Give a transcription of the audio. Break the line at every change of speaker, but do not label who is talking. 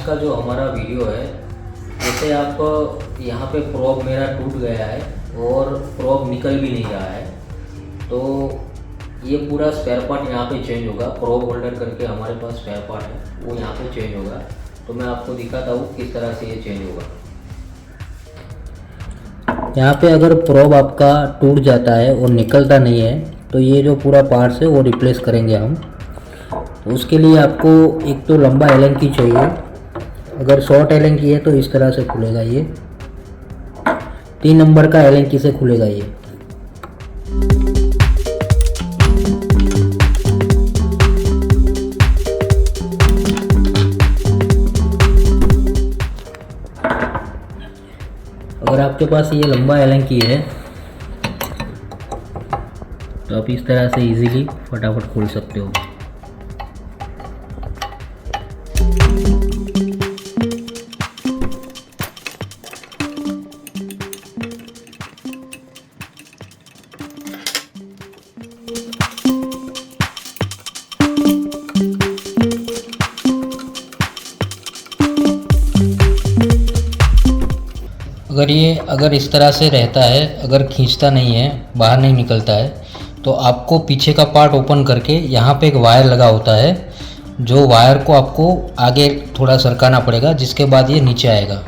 का जो हमारा वीडियो है, जैसे आप यहाँ पे प्रोब मेरा टूट गया है और प्रोब निकल भी नहीं रहा है, तो ये पूरा स्पेयर पार्ट यहाँ पे चेंज होगा। प्रोब होल्डर करके हमारे पास स्पेयर पार्ट है, वो यहाँ पे चेंज होगा। तो मैं आपको दिखाता हूँ किस तरह से ये चेंज होगा। यहाँ पे अगर प्रोब आपका टूट जाता है और निकलता नहीं है, तो ये जो पूरा पार्ट्स है वो रिप्लेस करेंगे हम। तो उसके लिए आपको एक तो लंबा एलन की चाहिए। अगर शॉर्ट एलन की है तो इस तरह से खुलेगा ये, 3 नंबर का एलन की से खुलेगा ये। अगर आपके पास ये लंबा एलन की है तो आप इस तरह से इजीली फटाफट खोल सकते हो। अगर इस तरह से रहता है, अगर खींचता नहीं है, बाहर नहीं निकलता है, तो आपको पीछे का पार्ट ओपन करके यहाँ पे एक वायर लगा होता है, जो वायर को आपको आगे थोड़ा सरकाना पड़ेगा, जिसके बाद ये नीचे आएगा।